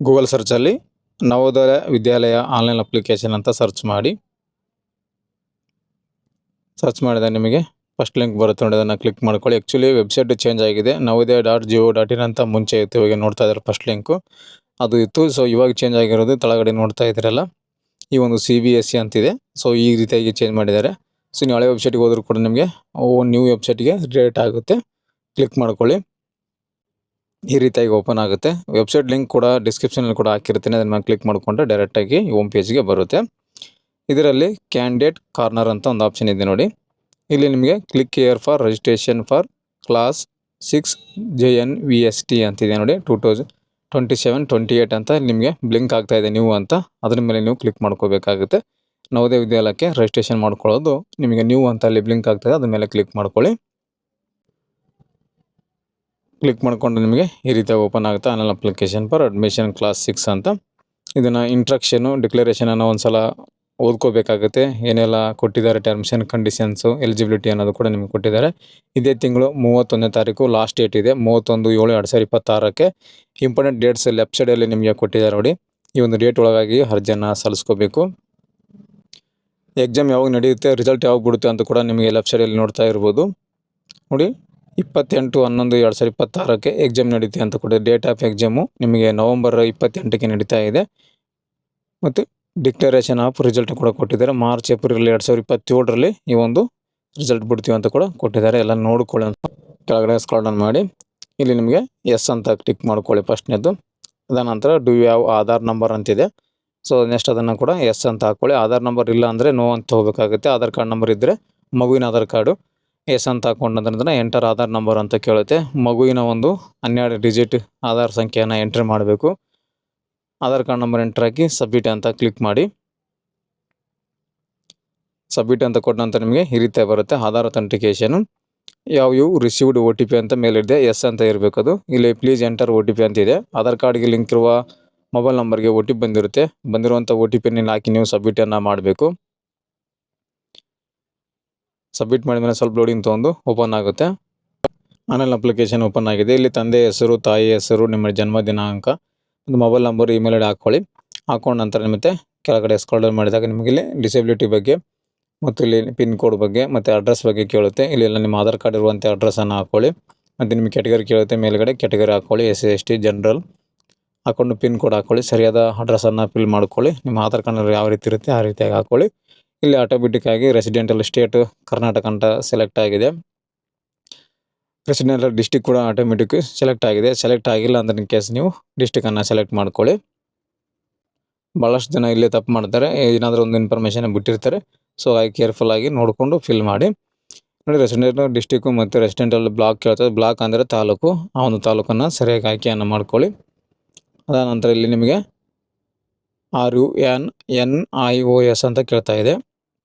Google ಸರ್ಚಲ್ಲಿ Navodaya Vidyalaya online application ಅಂತ search ಮಾಡಿ. Search ಮಾಡಿದ ನಿಮಗೆ ಫಸ್ಟ್ ಲಿಂಕ್ ಬರುತ್ತೆ ನೋಡಿ, ಅದನ್ನು ಕ್ಲಿಕ್ ಮಾಡ್ಕೊಳ್ಳಿ. ಆ್ಯಕ್ಚುಲಿ ವೆಬ್ಸೈಟ್ ಚೇಂಜ್ ಆಗಿದೆ. navoday.go.in ಅಂತ ಮುಂಚೆ ಇತ್ತು, ಇವಾಗ ನೋಡ್ತಾ ಇದ್ದಾರೆ ಫಸ್ಟ್ ಲಿಂಕು ಅದು ಇತ್ತು. ಸೊ ಇವಾಗ ಚೇಂಜ್ ಆಗಿರೋದು ಕೆಳಗಡೆ ನೋಡ್ತಾ ಇದ್ದೀರಲ್ಲ, ಈ ಒಂದು CBSE ಅಂತಿದೆ. ಸೊ ಈ ರೀತಿಯಾಗಿ ಚೇಂಜ್ ಮಾಡಿದ್ದಾರೆ. ಸೊ ನೀವು ಹಳೆ ವೆಬ್ಸೈಟ್ಗೆ ಹೋದರೂ ಕೂಡ ನಿಮಗೆ ನ್ಯೂ ವೆಬ್ಸೈಟ್ಗೆ ರಿಡೈರೆಕ್ಟ್ ಆಗುತ್ತೆ. ಕ್ಲಿಕ್ ಮಾಡ್ಕೊಳ್ಳಿ, ಈ ರೀತಿಯಾಗಿ ಓಪನ್ ಆಗುತ್ತೆ. ವೆಬ್ಸೈಟ್ ಲಿಂಕ್ ಕೂಡ ಡಿಸ್ಕ್ರಿಪ್ಷನಲ್ಲಿ ಕೂಡ ಹಾಕಿರ್ತೀನಿ, ಅದನ್ನು ಕ್ಲಿಕ್ ಮಾಡಿಕೊಂಡ್ರೆ ಡೈರೆಕ್ಟಾಗಿ ಹೋಮ್ ಪೇಜ್ಗೆ ಬರುತ್ತೆ. ಇದರಲ್ಲಿ ಕ್ಯಾಂಡಿಡೇಟ್ ಕಾರ್ನರ್ ಅಂತ ಒಂದು ಆಪ್ಷನ್ ಇದೆ ನೋಡಿ. ಇಲ್ಲಿ ನಿಮಗೆ click here for registration for class 6 JNVST ಅಂತಿದೆ ನೋಡಿ. 2027-28 ಅಂತ ನಿಮಗೆ ಬ್ಲಿಂಕ್ ಆಗ್ತಾ ಇದೆ ನ್ಯೂ ಅಂತ. ಅದ್ರ ಮೇಲೆ ನೀವು ಕ್ಲಿಕ್ ಮಾಡ್ಕೋಬೇಕಾಗುತ್ತೆ. ನವೋದಯ ವಿದ್ಯಾಲಯಕ್ಕೆ ರಿಜಿಸ್ಟ್ರೇಷನ್ ಮಾಡ್ಕೊಳ್ಳೋದು ನಿಮಗೆ ನ್ಯೂ ಅಂತ ಅಲ್ಲಿ ಬ್ಲಿಂಕ್ ಆಗ್ತಾಯಿದೆ, ಅದ್ರ ಮೇಲೆ ಕ್ಲಿಕ್ ಮಾಡ್ಕೊಳ್ಳಿ. ಕ್ಲಿಕ್ ಮಾಡಿಕೊಂಡು ನಿಮಗೆ ಈ ರೀತಿ ಓಪನ್ ಆಗುತ್ತೆ. Online application for admission class 6 ಅಂತ. ಇದನ್ನು ಇಂಟ್ರಕ್ಷನು ಡಿಕ್ಲರೇಷನನ್ನು ಒಂದು ಸಲ ಓದ್ಕೋಬೇಕಾಗುತ್ತೆ. ಏನೆಲ್ಲ ಕೊಟ್ಟಿದ್ದಾರೆ, ಟರ್ಮ್ಸ್ ಆ್ಯಂಡ್ ಕಂಡೀಷನ್ಸು, ಎಲಿಜಿಬಿಲಿಟಿ ಅನ್ನೋದು ಕೂಡ ನಿಮಗೆ ಕೊಟ್ಟಿದ್ದಾರೆ. ಇದೇ ತಿಂಗಳು 31ನೇ ತಾರೀಕು ಲಾಸ್ಟ್ ಡೇಟ್ ಇದೆ, 31/7/2026ಕ್ಕೆ. ಇಂಪಾರ್ಟೆಂಟ್ ಡೇಟ್ಸ್ ಲೆಫ್ಟ್ ಸೈಡಲ್ಲಿ ನಿಮಗೆ ಕೊಟ್ಟಿದ್ದಾರೆ ನೋಡಿ. ಈ ಒಂದು ಡೇಟ್ ಒಳಗಾಗಿ ಅರ್ಜಿಯನ್ನು ಸಲ್ಲಿಸ್ಕೋಬೇಕು. ಎಕ್ಸಾಮ್ ಯಾವಾಗ ನಡೆಯುತ್ತೆ, ರಿಸಲ್ಟ್ ಯಾವಾಗ ಬಿಡುತ್ತೆ ಅಂತ ಕೂಡ ನಿಮಗೆ ಲೆಫ್ಟ್ ಸೈಡಲ್ಲಿ ನೋಡ್ತಾ ಇರ್ಬೋದು ನೋಡಿ. 28/11/2026ಕ್ಕೆ ಎಕ್ಸಾಮ್ ನಡೀತೆ ಅಂತ ಕೂಡ. ಡೇಟ್ ಆಫ್ ಎಕ್ಸಾಮು ನಿಮಗೆ ನವೆಂಬರ್ 28ಕ್ಕೆ ನಡೀತಾ ಇದೆ. ಮತ್ತು ಡಿಕ್ಲರೇಷನ್ ಆಫ್ ರಿಸಲ್ಟ್ ಕೂಡ ಕೊಟ್ಟಿದ್ದಾರೆ. ಮಾರ್ಚ್-ಏಪ್ರಿಲ್ 2027ರಲ್ಲಿ ಈ ಒಂದು ರಿಸಲ್ಟ್ ಬಿಡ್ತೀವಿ ಅಂತ ಕೂಡ ಕೊಟ್ಟಿದ್ದಾರೆ. ಎಲ್ಲ ನೋಡ್ಕೊಳ್ಳಿ ಅಂತ ಕೆಳಗಡೆ ಸ್ಕ್ರಾಲ್ ಡೌನ್ ಮಾಡಿ ಇಲ್ಲಿ ನಿಮಗೆ ಎಸ್ ಅಂತ ಟಿಕ್ ಮಾಡ್ಕೊಳ್ಳಿ ಫಸ್ಟ್ನೇದು. ಅದ ನಂತರ do you have Aadhaar number ಅಂತಿದೆ. ಸೊ ನೆಕ್ಸ್ಟ್ ಅದನ್ನು ಕೂಡ ಎಸ್ ಅಂತ ಹಾಕ್ಕೊಳ್ಳಿ. ಆಧಾರ್ ನಂಬರ್ ಇಲ್ಲ ಅಂದರೆ ನೋ ಅಂತ ಹೋಗಬೇಕಾಗುತ್ತೆ. ಆಧಾರ್ ಕಾರ್ಡ್ ನಂಬರ್ ಇದ್ದರೆ ಮಗುವಿನ ಆಧಾರ್ ಕಾರ್ಡು ಎಸ್ ಅಂತ ಹಾಕ್ಕೊಂಡ ನಂತರ ಎಂಟರ್ ಆಧಾರ್ ನಂಬರ್ ಅಂತ ಕೇಳುತ್ತೆ. ಮಗುವಿನ ಒಂದು 12 ಡಿಜಿಟ್ ಆಧಾರ್ ಸಂಖ್ಯೆಯನ್ನು ಎಂಟ್ರಿ ಮಾಡಬೇಕು. ಆಧಾರ್ ಕಾರ್ಡ್ ನಂಬರ್ ಎಂಟ್ರ್ ಹಾಕಿ ಸಬ್ಮಿಟ್ ಅಂತ ಕ್ಲಿಕ್ ಮಾಡಿ. ಸಬ್ಮಿಟ್ ಅಂತ ಕೊಟ್ಟ ನಂತರ ನಿಮಗೆ ಈ ರೀತಿ ಬರುತ್ತೆ ಆಧಾರ್ ಅಥೆಂಟಿಕೇಷನು. ಯು ರಿಸೀವ್ಡ್ OTP ಅಂತ ಮೇಲಿದೆ, ಎಸ್ ಅಂತ ಇರಬೇಕು ಅದು. ಇಲ್ಲಿ ಪ್ಲೀಸ್ ಎಂಟರ್ OTP ಅಂತಿದೆ. ಆಧಾರ್ ಕಾರ್ಡ್ಗೆ ಲಿಂಕ್ ಇರುವ ಮೊಬೈಲ್ ನಂಬರ್ಗೆ OTP ಬಂದಿರುತ್ತೆ. ಬಂದಿರುವಂಥ OTPನ ಹಾಕಿ ನೀವು ಸಬ್ಮಿಟನ್ನು ಮಾಡಬೇಕು. ಸಬ್ಮಿಟ್ ಮಾಡಿದ ಮೇಲೆ ಸ್ವಲ್ಪ ಲೋಡಿಂಗ್ ತೊಗೊಂಡು ಓಪನ್ ಆಗುತ್ತೆ. ಆನ್ಲೈನ್ ಅಪ್ಲಿಕೇಶನ್ ಓಪನ್ ಆಗಿದೆ. ಇಲ್ಲಿ ತಂದೆ ಹೆಸರು, ತಾಯಿ ಹೆಸರು, ನಿಮ್ಮ ಜನ್ಮ ದಿನಾಂಕ, ಒಂದು ಮೊಬೈಲ್ ನಂಬರ್, ಇಮೇಲ್ ಐಡಿ ಹಾಕ್ಕೊಳ್ಳಿ. ಹಾಕೊಂಡ ನಂತರ ಮತ್ತೆ ಕೆಳಗಡೆ ಸ್ಕ್ರಾಲ್ ಡೌನ್ ಮಾಡಿದಾಗ ನಿಮಗೆ ಇಲ್ಲಿ ಡಿಸೇಬಿಲಿಟಿ ಬಗ್ಗೆ ಮತ್ತು ಇಲ್ಲಿ ಪಿನ್ ಕೋಡ್ ಬಗ್ಗೆ ಮತ್ತು ಅಡ್ರೆಸ್ ಬಗ್ಗೆ ಕೇಳುತ್ತೆ. ಇಲ್ಲೆಲ್ಲ ನಿಮ್ಮ ಆಧಾರ್ ಕಾರ್ಡ್ ಇರುವಂಥ ಅಡ್ರೆಸ್ಸನ್ನು ಹಾಕ್ಕೊಳ್ಳಿ. ಮತ್ತು ನಿಮಗೆ ಕ್ಯಾಟಗರಿ ಕೇಳುತ್ತೆ, ಮೇಲ್ಗಡೆ ಕ್ಯಾಟಗರಿ ಹಾಕ್ಕೊಳ್ಳಿ, SC/ST ಜನರಲ್ ಹಾಕ್ಕೊಂಡು ಪಿನ್ ಕೋಡ್ ಹಾಕ್ಕೊಳ್ಳಿ. ಸರಿಯಾದ ಅಡ್ರೆಸ್ಸನ್ನು ಫಿಲ್ ಮಾಡ್ಕೊಳ್ಳಿ. ನಿಮ್ಮ ಆಧಾರ್ ಕಾರ್ಡ್ ಯಾವ ರೀತಿ ಇರುತ್ತೆ ಆ ರೀತಿಯಾಗಿ ಹಾಕ್ಕೊಳ್ಳಿ. ಇಲ್ಲಿ ಆಟೋಮೆಟಿಕ್ ಆಗಿ ರೆಸಿಡೆಂಟಲ್ ಸ್ಟೇಟ್ ಕರ್ನಾಟಕ ಅಂತ ಸೆಲೆಕ್ಟ್ ಆಗಿದೆ. ರೆಸಿಡೆಂಟಲ್ ಡಿಸ್ಟಿಕ್ ಕೂಡ ಆಟೋಮೆಟಿಕ್ ಸೆಲೆಕ್ಟ್ ಆಗಿದೆ. ಸೆಲೆಕ್ಟ್ ಆಗಿಲ್ಲ ಅಂದರೆ ಇನ್ ಕೇಸ್ ನೀವು ಡಿಸ್ಟಿಕನ್ನು ಸೆಲೆಕ್ಟ್ ಮಾಡ್ಕೊಳ್ಳಿ. ಭಾಳಷ್ಟು ಜನ ಇಲ್ಲೇ ತಪ್ಪು ಮಾಡ್ತಾರೆ, ಏನಾದರೂ ಒಂದು ಇನ್ಫಾರ್ಮೇಷನ್ ಬಿಟ್ಟಿರ್ತಾರೆ. ಸೊ ಹಾಗೆ ಕೇರ್ಫುಲ್ಲಾಗಿ ನೋಡಿಕೊಂಡು ಫಿಲ್ ಮಾಡಿ. ನೋಡಿ, ರೆಸಿಡೆಂಟಲ್ ಡಿಸ್ಟಿಕ್ಕು ಮತ್ತು ರೆಸಿಡೆಂಟಲ್ ಬ್ಲಾಕ್ ಕೇಳ್ತದೆ. ಬ್ಲಾಕ್ ಅಂದರೆ ತಾಲೂಕು, ಆ ಒಂದು ತಾಲೂಕನ್ನು ಸರಿಯಾಗಿ ಆಯ್ಕೆಯನ್ನು ಮಾಡ್ಕೊಳ್ಳಿ. ಅದಾದ ನಂತರ ಇಲ್ಲಿ ನಿಮಗೆ RUNNIOS ಅಂತ ಕೇಳ್ತಾ ಇದೆ.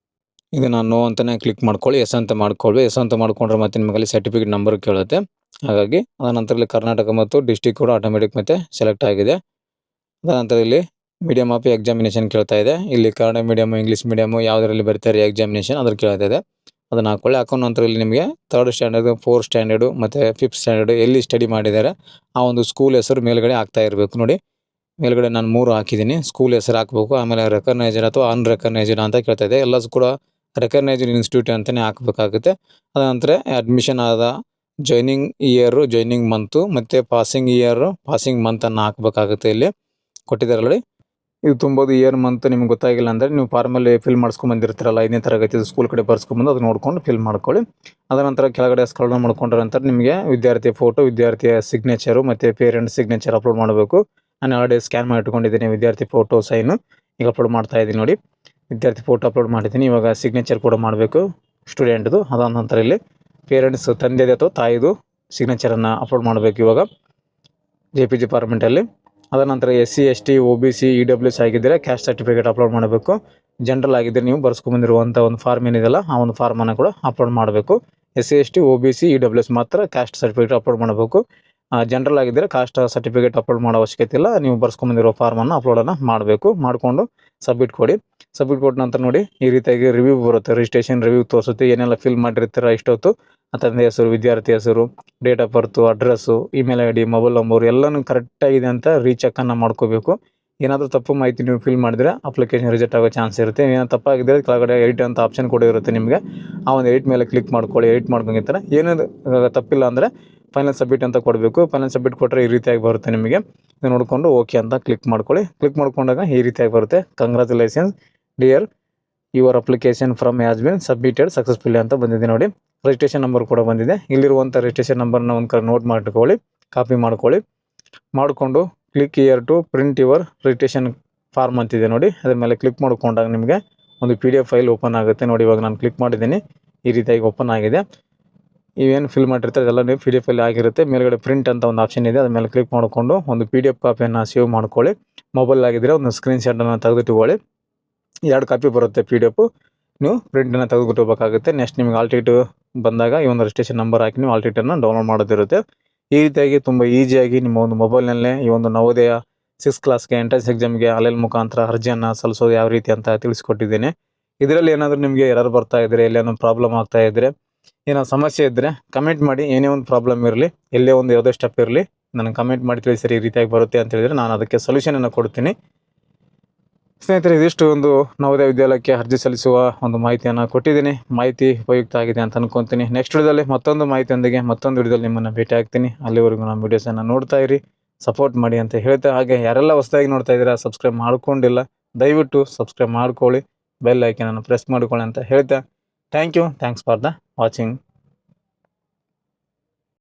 ಇದನ್ನು ನೋ ಅಂತಲೇ ಕ್ಲಿಕ್ ಮಾಡ್ಕೊಳ್ಳಿ. ಎಸ್ ಅಂತ ಮಾಡ್ಕೊಳ್ಳಿ. ಎಸ್ ಅಂತ ಮಾಡ್ಕೊಂಡ್ರೆ ಮತ್ತೆ ನಿಮಗಲ್ಲಿ ಸರ್ಟಿಫಿಕೇಟ್ ನಂಬರ್ ಕೇಳುತ್ತೆ. ಹಾಗಾಗಿ ಅದ ನಂತರ ಇಲ್ಲಿ ಕರ್ನಾಟಕ ಮತ್ತು ಡಿಸ್ಟಿಕ್ ಕೂಡ ಆಟೋಮೆಟಿಕ್ ಮತ್ತೆ ಸೆಲೆಕ್ಟ್ ಆಗಿದೆ. ಅದ ನಂತರ ಇಲ್ಲಿ ಮೀಡಿಯಮ್ ಆಫ್ ಎಕ್ಸಾಮಿನೇಷನ್ ಕೇಳ್ತಾ ಇದೆ. ಇಲ್ಲಿ ಕನ್ನಡ ಮೀಡಿಯಮ್, ಇಂಗ್ಲೀಷ್ ಮೀಡಿಯಮು ಯಾವುದರಲ್ಲಿ ಬರ್ತಾರೆ ಎಕ್ಸಾಮಿನೇಷನ್ ಅದ್ರ ಕೇಳ್ತಾ ಇದೆ. ಅದನ್ನು ಹಾಕ್ಕೊಳ್ಳಿ. ಹಾಕೊಂಡ ನಂತರ ಇಲ್ಲಿ ನಿಮಗೆ 3rd ಸ್ಟ್ಯಾಂಡರ್ಡು, 4th ಸ್ಟ್ಯಾಂಡರ್ಡು ಮತ್ತು 5th ಸ್ಟ್ಯಾಂಡರ್ಡು ಎಲ್ಲಿ ಸ್ಟಡಿ ಮಾಡಿದ್ದಾರೆ ಆ ಒಂದು ಸ್ಕೂಲ್ ಹೆಸರು ಮೇಲ್ಗಡೆ ಆಗ್ತಾ ಇರಬೇಕು ನೋಡಿ. ಮೇಲ್ಗಡೆ ನಾನು 3 ಹಾಕಿದ್ದೀನಿ. ಸ್ಕೂಲ್ ಹೆಸರು ಹಾಕಬೇಕು. ಆಮೇಲೆ ರೆಕಗ್ನೈಸ್ಡ್ ಅಥವಾ ಅನ್ರೆಕಗ್ನೈಸ್ಡ್ ಅಂತ ಕೇಳ್ತಾ ಇದೆ. ಎಲ್ಲಸು ಕೂಡ ರೆಕಗ್ನೈಸ್ಡ್ ಇನ್ಸ್ಟಿಟ್ಯೂಟ್ ಅಂತಲೇ ಹಾಕಬೇಕಾಗುತ್ತೆ. ಅದ ನಂತರ ಅಡ್ಮಿಷನ್ ಆದ ಜಾಯ್ನಿಂಗ್ ಇಯರು, ಜಾಯ್ನಿಂಗ್ ಮಂತು ಮತ್ತು ಪಾಸಿಂಗ್ ಇಯರು, ಪಾಸಿಂಗ್ ಮಂತನ್ನು ಹಾಕಬೇಕಾಗುತ್ತೆ. ಇಲ್ಲಿ ಕೊಟ್ಟಿದ್ದಾರಲ್ಲ, ಇದು ತುಂಬೋದು ಇಯರ್ ಮಂತ್ ನಿಮ್ಗೆ ಗೊತ್ತಾಗಿಲ್ಲ ಅಂದರೆ ನೀವು ಫಾರ್ಮಲ್ಲಿ ಫಿಲ್ ಮಾಡಿಸ್ಕೊಂಬಂದಿರ್ತೀರಲ್ಲ 5ನೇ ತರಗತಿ ಸ್ಕೂಲ್ ಕಡೆ ಬರ್ಸ್ಕೊಂಬಂದು ಅದು ನೋಡ್ಕೊಂಡು ಫಿಲ್ ಮಾಡ್ಕೊಳ್ಳಿ. ಅದ ನಂತರ ಕೆಳಗಡೆ ಸ್ಕ್ರಾಲ್ ಡೌನ್ ಮಾಡ್ಕೊಂಡ್ರ ನಂತರ ನಿಮಗೆ ವಿದ್ಯಾರ್ಥಿ ಫೋಟೋ, ವಿದ್ಯಾರ್ಥಿಯ ಸಿಗ್ನೇಚರು ಮತ್ತು ಪೇರೆಂಟ್ಸ್ ಸಿಗ್ನೇಚರ್ ಅಪ್ಲೋಡ್ ಮಾಡಬೇಕು. ನಾನು ಆಲ್ರೆಡಿ ಸ್ಕ್ಯಾನ್ ಮಾಡಿ ಇಟ್ಕೊಂಡಿದ್ದೀನಿ ವಿದ್ಯಾರ್ಥಿ ಫೋಟೋ ಸೈನು. ಈಗ ಅಪ್ಲೋಡ್ ಮಾಡ್ತಾ ಇದ್ದೀನಿ ನೋಡಿ. ವಿದ್ಯಾರ್ಥಿ ಫೋಟೋ ಅಪ್ಲೋಡ್ ಮಾಡಿದ್ದೀನಿ. ಇವಾಗ ಸಿಗ್ನೇಚರ್ ಕೂಡ ಮಾಡಬೇಕು ಸ್ಟೂಡೆಂಟ್ದು. ಅದಾದ ನಂತರ ಇಲ್ಲಿ ಪೇರೆಂಟ್ಸ್ ತಂದೆದು ಅಥವಾ ತಾಯಿದು ಸಿಗ್ನೇಚರನ್ನು ಅಪ್ಲೋಡ್ ಮಾಡಬೇಕು ಇವಾಗ JPG ಫಾರ್ಮೆಟಲ್ಲಿ. ಅದ ನಂತರ SC/ST, OBC, EWS ಆಗಿದ್ದರೆ ಕ್ಯಾಸ್ಟ್ ಸರ್ಟಿಫಿಕೇಟ್ ಅಪ್ಲೋಡ್ ಮಾಡಬೇಕು. ಜನರಲ್ ಆಗಿದ್ದರೆ ನೀವು ಬರ್ಸ್ಕೊಂಬಂದಿರುವಂಥ ಒಂದು ಫಾರ್ಮ್ ಏನಿದೆಯಲ್ಲ ಆ ಒಂದು ಫಾರ್ಮನ್ನು ಕೂಡ ಅಪ್ಲೋಡ್ ಮಾಡಬೇಕು. SC/ST, OBC, EWS ಮಾತ್ರ ಕ್ಯಾಸ್ಟ್ ಸರ್ಟಿಫಿಕೇಟ್ ಅಪ್ಲೋಡ್ ಮಾಡಬೇಕು. ಜನರಲ್ ಆಗಿದ್ದರೆ ಕಾಸ್ಟ್ ಸರ್ಟಿಫಿಕೇಟ್ ಅಪ್ಲೋಡ್ ಮಾಡೋ ಅವಶ್ಯಕತೆ ಇಲ್ಲ. ನೀವು ಬರ್ಸ್ಕೊಂಬಂದಿರೋ ಫಾರ್ಮನ್ನು ಅಪ್ಲೋಡನ್ನು ಮಾಡಬೇಕು. ಮಾಡಿಕೊಂಡು ಸಬ್ಮಿಟ್ ಕೊಡಿ. ಸಬ್ಮಿಟ್ ಕೊಟ್ಟ ನಂತರ ನೋಡಿ ಈ ರೀತಿಯಾಗಿ ರಿವ್ಯೂ ಬರುತ್ತೆ. ರಿಜಿಸ್ಟ್ರೇಷನ್ ರಿವ್ಯೂ ತೋರಿಸುತ್ತೆ. ಏನೆಲ್ಲ ಫಿಲ್ ಮಾಡಿರ್ತೀರ ಇಷ್ಟೊತ್ತು ತಂದೆ ಹೆಸರು, ವಿದ್ಯಾರ್ಥಿ ಹೆಸರು, date of birth, address, email I D, mobile number ಎಲ್ಲನೂ ಕರೆಕ್ಟಾಗಿದೆ ಅಂತ ರೀಚೆಕ್ಕನ್ನು ಮಾಡ್ಕೋಬೇಕು. ಏನಾದರೂ ತಪ್ಪು ಮಾಹಿತಿ ನೀವು ಫಿಲ್ ಮಾಡಿದ್ರೆ ಅಪ್ಲಿಕೇಶನ್ ರಿಜೆಕ್ಟ್ ಆಗೋ ಚಾನ್ಸ್ ಇರುತ್ತೆ. ಏನಾದ್ರು ತಪ್ಪಾಗಿದ್ದರೆ ಕೆಳಗಡೆ ಎಡಿಟ್ ಅಂತ ಆಪ್ಷನ್ ಕೂಡ ಇರುತ್ತೆ ನಿಮಗೆ. ಆ ಒಂದು ಎಡಿಟ್ ಮೇಲೆ ಕ್ಲಿಕ್ ಮಾಡ್ಕೊಳ್ಳಿ. ಎಡಿಟ್ ಮಾಡ್ಕೊಂಡಿರ್ತಾರೆ ಏನಾದ್ರು ತಪ್ಪಿಲ್ಲ ಅಂದರೆ ಫೈನಲ್ ಸಬ್ಮಿಟ್ ಅಂತ ಕೊಡಬೇಕು. ಫೈನಲ್ ಸಬ್ಮಿಟ್ ಕೊಟ್ಟರೆ ಈ ರೀತಿಯಾಗಿ ಬರುತ್ತೆ ನಿಮಗೆ. ಇದು ನೋಡಿಕೊಂಡು ಓಕೆ ಅಂತ ಕ್ಲಿಕ್ ಮಾಡ್ಕೊಳ್ಳಿ. ಕ್ಲಿಕ್ ಮಾಡ್ಕೊಂಡಾಗ ಈ ರೀತಿಯಾಗಿ ಬರುತ್ತೆ, congratulations dear your application from has been submitted successfully ಅಂತ ಬಂದಿದೆ ನೋಡಿ. ರಿಜಿಸ್ಟ್ರೇಷನ್ ನಂಬರ್ ಕೂಡ ಬಂದಿದೆ. ಇಲ್ಲಿರುವಂಥ ರಿಜಿಸ್ಟ್ರೇಷನ್ ನಂಬರ್ನ ಒಂದು ಕಡೆ ನೋಟ್ ಮಾಡ್ಕೊಳ್ಳಿ, ಕಾಪಿ ಮಾಡ್ಕೊಳ್ಳಿ. ಮಾಡಿಕೊಂಡು click here to print your registration form ಅಂತಿದೆ ನೋಡಿ. ಅದ್ರ ಮೇಲೆ ಕ್ಲಿಕ್ ಮಾಡ್ಕೊಂಡಾಗ ನಿಮಗೆ ಒಂದು PDF ಫೈಲ್ ಓಪನ್ ಆಗುತ್ತೆ ನೋಡಿ. ಇವಾಗ ನಾನು ಕ್ಲಿಕ್ ಮಾಡಿದ್ದೀನಿ, ಈ ರೀತಿಯಾಗಿ ಓಪನ್ ಆಗಿದೆ. ಇವೇನು ಫಿಲ್ ಮಾಡಿರ್ತಾರೆ ಅದೆಲ್ಲ ನೀವು PDF ಫೈಲ್ ಆಗಿರುತ್ತೆ. ಮೇಲ್ಗಡೆ ಪ್ರಿಂಟ್ ಅಂತ ಒಂದು ಆಪ್ಷನ್ ಇದೆ, ಅದ್ರ ಮೇಲೆ ಕ್ಲಿಕ್ ಮಾಡಿಕೊಂಡು ಒಂದು PDF ಕಾಪಿಯನ್ನು ಸೇವ್ ಮಾಡ್ಕೊಳ್ಳಿ. ಮೊಬೈಲ್ ಆಗಿದ್ದರೆ ಒಂದು ಸ್ಕ್ರೀನ್ಶಾಟನ್ನು ತೆಗೆದಿಟ್ಟುಕೊಳ್ಳಿ. 2 ಕಾಪಿ ಬರುತ್ತೆ PDF, ನೀವು ಪ್ರಿಂಟನ್ನು ತೆಗೆದುಬಿಟ್ಟಬೇಕಾಗುತ್ತೆ. ನೆಕ್ಸ್ಟ್ ನಿಮಗೆ ಆಲ್ ಟಿಕೆಟ್ ಬಂದಾಗ ಈ ಒಂದು ರಿಜಿಸ್ಟ್ರೇಷನ್ ನಂಬರ್ ಹಾಕಿ ನೀವು ಆಲ್ ಟಿಕೆಟನ್ನು ಡೌನ್ಲೋಡ್ ಮಾಡೋದಿರುತ್ತೆ. ಈ ರೀತಿಯಾಗಿ ತುಂಬ ಈಸಿಯಾಗಿ ನಿಮ್ಮ ಒಂದು ಮೊಬೈಲ್ನಲ್ಲೇ ಈ ಒಂದು ನವೋದಯ 6th ಕ್ಲಾಸ್ಗೆ ಎಂಟ್ರೆನ್ಸ್ ಎಕ್ಸಾಮ್ಗೆ ಆನ್ಲೈನ್ ಮುಖಾಂತರ ಅರ್ಜಿಯನ್ನು ಸಲ್ಲಿಸೋದು ಯಾವ ರೀತಿ ಅಂತ ತಿಳಿಸ್ಕೊಟ್ಟಿದ್ದೇನೆ. ಇದರಲ್ಲಿ ಏನಾದರೂ ನಿಮಗೆ ಎರರ್ ಬರ್ತಾ ಇದ್ದರೆ, ಎಲ್ಲೇನೋ ಪ್ರಾಬ್ಲಮ್ ಆಗ್ತಾ ಇದ್ದರೆ, ಏನೋ ಸಮಸ್ಯೆ ಇದ್ದರೆ ಕಮೆಂಟ್ ಮಾಡಿ. ಏನೇ ಒಂದು ಪ್ರಾಬ್ಲಮ್ ಇರಲಿ, ಎಲ್ಲೇ ಒಂದು ಯಾವುದೇ ಸ್ಟೆಪ್ ಇರಲಿ, ನನಗೆ ಕಮೆಂಟ್ ಮಾಡಿ ತಿಳಿಸಿ ಈ ರೀತಿಯಾಗಿ ಬರುತ್ತೆ ಅಂತ ಹೇಳಿದರೆ ನಾನು ಅದಕ್ಕೆ ಸೊಲ್ಯೂಷನನ್ನು ಕೊಡ್ತೀನಿ. ಸ್ನೇಹಿತರೆ, ಇದಿಷ್ಟು ಒಂದು ನವೋದಯ ವಿದ್ಯಾಲಯಕ್ಕೆ ಅರ್ಜಿ ಸಲ್ಲಿಸುವ ಒಂದು ಮಾಹಿತಿಯನ್ನು ಕೊಟ್ಟಿದ್ದೀನಿ. ಮಾಹಿತಿ ಉಪಯುಕ್ತ ಆಗಿದೆ ಅಂತ ಅನ್ಕೊತೀನಿ. ನೆಕ್ಸ್ಟ್ ವಿಡಿಯೋದಲ್ಲಿ ಮತ್ತೊಂದು ಮಾಹಿತಿಯೊಂದಿಗೆ ಮತ್ತೊಂದು ವಿಡಿಯೋದಲ್ಲಿ ನಿಮ್ಮನ್ನು ಭೇಟಿ ಆಗ್ತೀನಿ. ಅಲ್ಲಿವರೆಗೂ ನಮ್ಮ ವೀಡಿಯೋಸನ್ನು ನೋಡ್ತಾ ಇರಿ, ಸಪೋರ್ಟ್ ಮಾಡಿ ಅಂತ ಹೇಳ್ತಾ, ಹಾಗೆ ಯಾರೆಲ್ಲ ಹೊಸದಾಗಿ ನೋಡ್ತಾ ಇದ್ದೀರಾ, ಸಬ್ಸ್ಕ್ರೈಬ್ ಮಾಡ್ಕೊಂಡಿಲ್ಲ, ದಯವಿಟ್ಟು ಸಬ್ಸ್ಕ್ರೈಬ್ ಮಾಡ್ಕೊಳ್ಳಿ, ಬೆಲ್ ಐಕನನ್ನು ಪ್ರೆಸ್ ಮಾಡ್ಕೊಳ್ಳಿ ಅಂತ ಹೇಳ್ತಾ, ಥ್ಯಾಂಕ್ಸ್ ಫಾರ್ ದ ವಾಚಿಂಗ್.